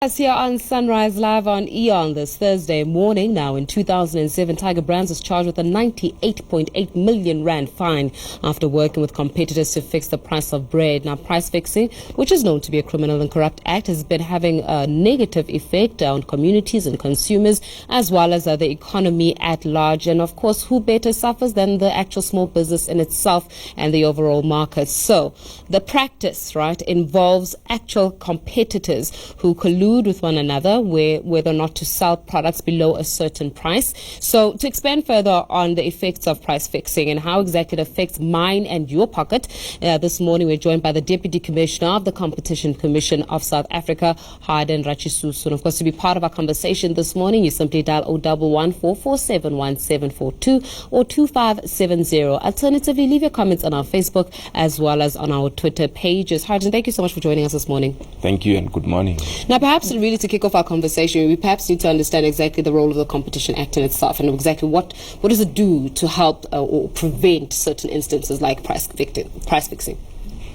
Us here on Sunrise Live on Eon this Thursday morning. Now, in 2007, Tiger Brands was charged with a 98.8 million rand fine after working with competitors to fix the price of bread. Now, price fixing, which is known to be a criminal and corrupt act, has been having a negative effect on communities and consumers, as well as the economy at large. And of course, who better suffers than the actual small business in itself and the overall market? So the practice, right, involves actual competitors who collude with one another whether or not to sell products below a certain price. So to expand further on the effects of price fixing and how exactly it affects mine and your pocket, this morning we're joined by the Deputy Commissioner of the Competition Commission of South Africa, Hardin Ratshisusu. And of course, to be part of our conversation this morning, you simply dial 011 447 1742 or 2570. Alternatively, leave your comments on our Facebook as well as on our Twitter pages. Hardin, thank you so much for joining us this morning. Thank you and good morning. Now, perhaps really to kick off our conversation, we perhaps need to understand exactly the role of the Competition Act in itself and exactly what does it do to help or prevent certain instances like price fixing.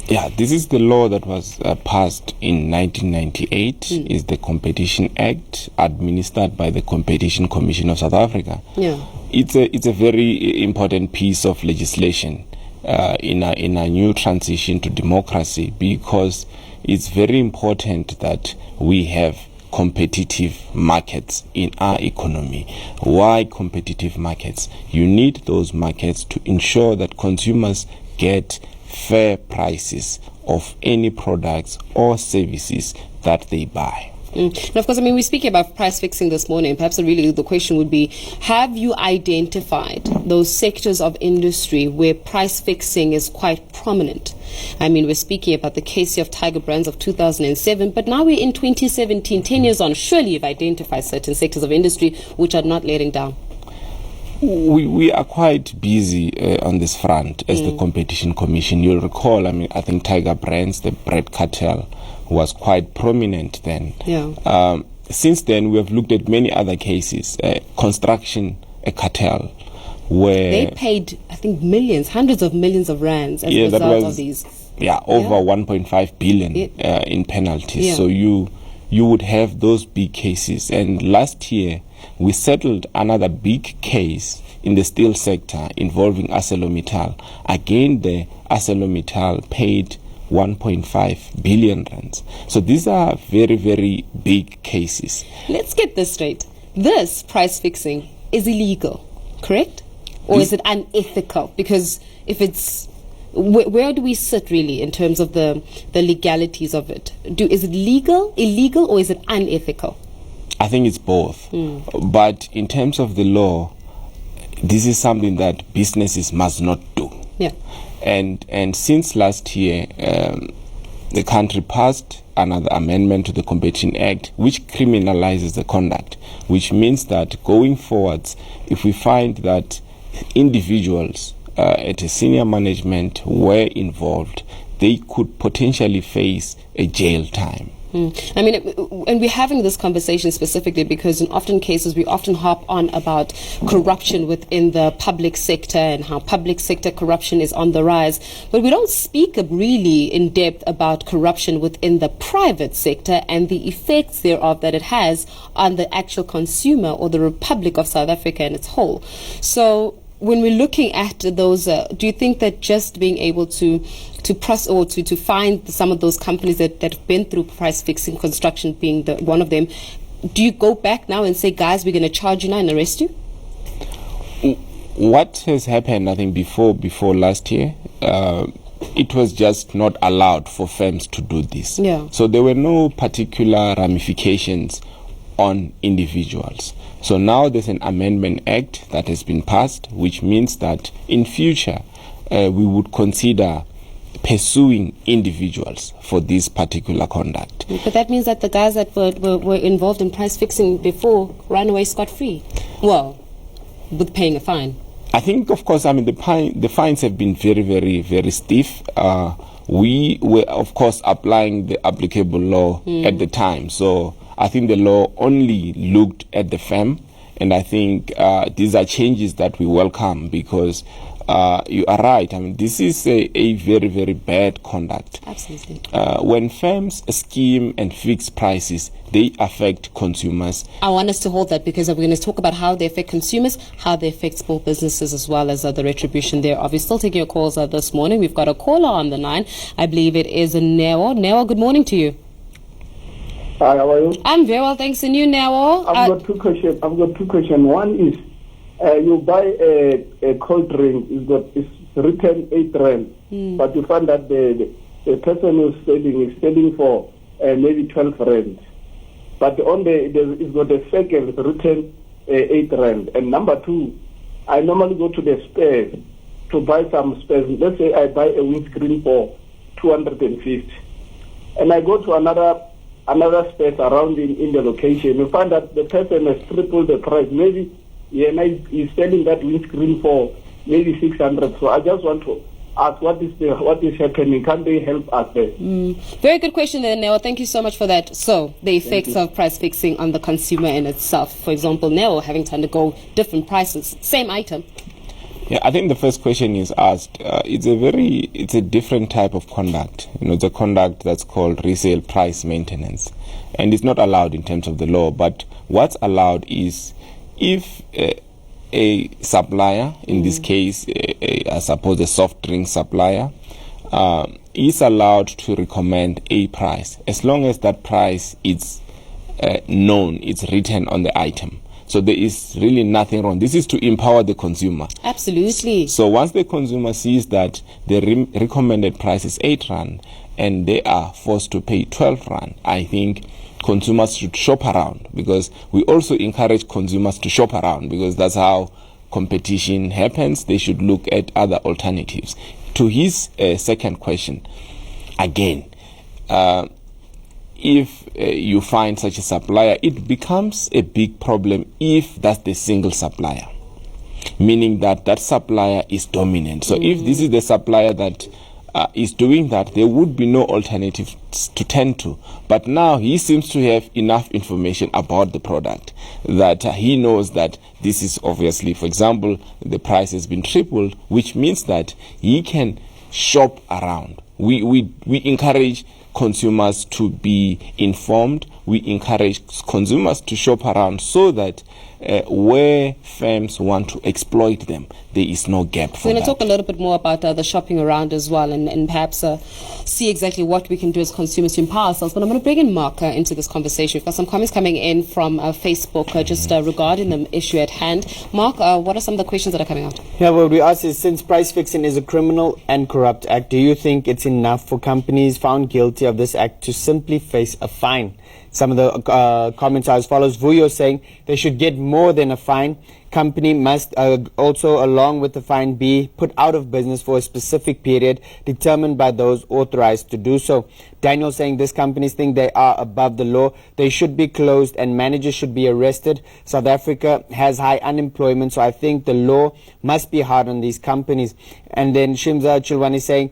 Yeah, this is the law that was passed in 1998. Is the Competition Act administered by the Competition Commission of South Africa. Yeah, it's a very important piece of legislation in a new transition to democracy, because it's very important that we have competitive markets in our economy. Why competitive markets? You need those markets to ensure that consumers get fair prices of any products or services that they buy. And of course, we're speaking about price fixing this morning. Perhaps really the question would be, have you identified those sectors of industry where price fixing is quite prominent? We're speaking about the case of Tiger Brands of 2007, but now we're in 2017, 10 years on. Surely you've identified certain sectors of industry which are not letting down. We are quite busy on this front as the Competition Commission. You'll recall, I think Tiger Brands, the bread cartel, was quite prominent then. Yeah. Since then, we have looked at many other cases. Construction, a cartel, where they paid, I think, millions, hundreds of millions of rands as a result of these. Yeah, over 1.5 billion in penalties. Yeah. So you would have those big cases. And last year, we settled another big case in the steel sector involving ArcelorMittal. Again, the ArcelorMittal paid 1.5 billion rands. So these are very, very big cases. Let's get this straight. This price fixing is illegal, correct? Or is it unethical? Because if it's, where do we sit really in terms of the legalities of it? Is it legal, illegal, or is it unethical? I think it's both. But in terms of the law, this is something that businesses must not do. Yeah. And since last year, the country passed another amendment to the Competition Act, which criminalizes the conduct, which means that going forwards, if we find that individuals at a senior management were involved, they could potentially face a jail time. And we're having this conversation specifically because in often cases we often harp on about corruption within the public sector and how public sector corruption is on the rise. But we don't speak really in depth about corruption within the private sector and the effects thereof that it has on the actual consumer or the Republic of South Africa in its whole. So when we're looking at those, do you think that just being able to find some of those companies that have been through price fixing, construction being one of them, do you go back now and say, guys, we're going to charge you now and arrest you? What has happened, I think, before last year, it was just not allowed for firms to do this. Yeah. So there were no particular ramifications on individuals. So now there's an Amendment Act that has been passed, which means that in future we would consider pursuing individuals for this particular conduct. But that means that the guys that were involved in price fixing before ran away scot-free. Well, with paying a fine. I think, of course, the fines have been very, very, very stiff. We were, of course, applying the applicable law at the time. So I think the law only looked at the firm, and I think these are changes that we welcome, because you are right. I mean, this is a very, very bad conduct. Absolutely. When firms scheme and fix prices, they affect consumers. I want us to hold that because we're going to talk about how they affect consumers, how they affect small businesses, as well as the retribution there. Are we still taking your calls this morning? We've got a caller on the line. I believe it is Neo. Neo, good morning to you. Hi, how are you? I'm very well, thanks. And you, Neo? I've got two questions. One is, you buy a cold drink. It's written 8 rand, but you find that the person who's selling is selling for maybe 12 rand. But it's got a second written 8 rand. And number two, I normally go to the spares to buy some spares. Let's say I buy a windscreen for 250, and I go to another space around in the location. You find that the person has tripled the price. Maybe he's selling that windscreen for maybe 600. So I just want to ask, what is happening? Can they help us there? Very good question there, Neo. Thank you so much for that. So the effects of price fixing on the consumer in itself. For example, Neo having to undergo different prices, same item. Yeah, I think the first question is asked. It's a different type of conduct. It's a conduct that's called resale price maintenance, and it's not allowed in terms of the law. But what's allowed is if a supplier, in this case, I suppose a soft drink supplier, is allowed to recommend a price as long as that price is known, it's written on the item. So there is really nothing wrong. This is to empower the consumer. Absolutely. So once the consumer sees that the recommended price is 8 rand and they are forced to pay 12 rand, I think consumers should shop around, because we also encourage consumers to shop around, because that's how competition happens. They should look at other alternatives. To his second question, again, if you find such a supplier, it becomes a big problem if that's the single supplier, meaning that supplier is dominant. So if this is the supplier that is doing that, there would be no alternative to turn to. But now he seems to have enough information about the product that he knows that this is obviously, for example, the price has been tripled, which means that he can shop around. We encourage consumers to be informed. We encourage consumers to shop around so that where firms want to exploit them, there is no gap for that. We're going to talk a little bit more about the shopping around as well, and perhaps see exactly what we can do as consumers to empower ourselves. But I'm going to bring in Mark into this conversation. We've got some comments coming in from Facebook just regarding the issue at hand. Mark, what are some of the questions that are coming out? Yeah, what we ask is, since price fixing is a criminal and corrupt act, do you think it's enough for companies found guilty of this act to simply face a fine? Some of the comments are as follows. Vuyo saying they should get more than a fine. Company must also, along with the fine, be put out of business for a specific period determined by those authorized to do so. Daniel saying these companies think they are above the law. They should be closed and managers should be arrested. South Africa has high unemployment, so I think the law must be hard on these companies. And then Shimza Chilwani saying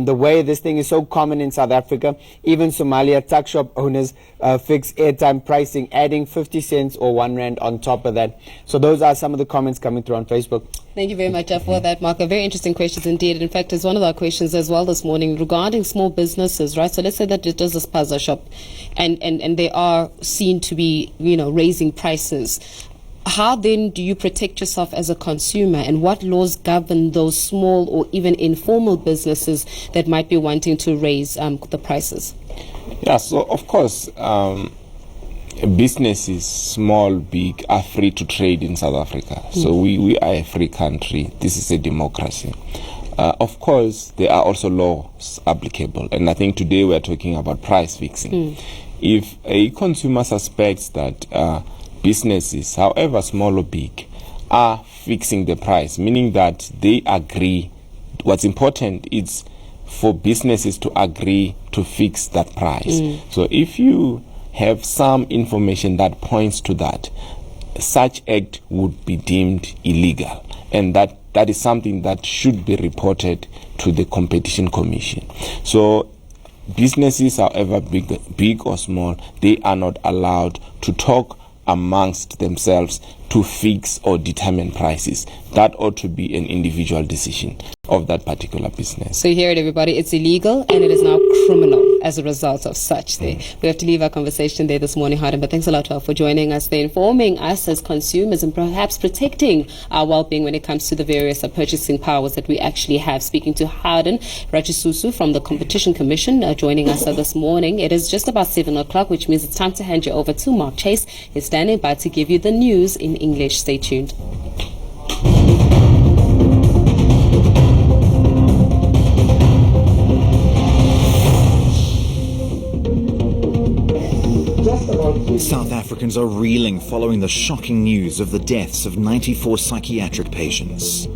the way this thing is so common in South Africa, even Somalia tuck shop owners fix airtime pricing, adding 50 cents or 1 rand on top of that. So those are some of the comments coming through on Facebook. Thank you very much for that, Mark. Very interesting questions indeed. In fact, it's one of our questions as well this morning regarding small businesses, right? So let's say that it is a spaza shop and they are seen to be, raising prices. How then do you protect yourself as a consumer, and what laws govern those small or even informal businesses that might be wanting to raise the prices? Yeah, so of course, businesses, small, big, are free to trade in South Africa. So we are a free country. This is a democracy. Of course, there are also laws applicable. And I think today we're talking about price fixing. If a consumer suspects that businesses, however small or big, are fixing the price, meaning that they agree, what's important is for businesses to agree to fix that price. So if you have some information that points to that, such act would be deemed illegal, and that is something that should be reported to the Competition Commission. So businesses, however big or small, they are not allowed to talk amongst themselves to fix or determine prices. That ought to be an individual decision of that particular business. So you hear it, everybody. It's illegal and it is now criminal as a result of such thing. We have to leave our conversation there this morning, Hardin, but thanks a lot for joining us, there, informing us as consumers and perhaps protecting our well-being when it comes to the various purchasing powers that we actually have. Speaking to Hardin Ratshisusu from the Competition Commission, joining us this morning. It is just about 7 o'clock, which means it's time to hand you over to Mark Chase. He's standing by to give you the news in English. Stay tuned. South Africans are reeling following the shocking news of the deaths of 94 psychiatric patients.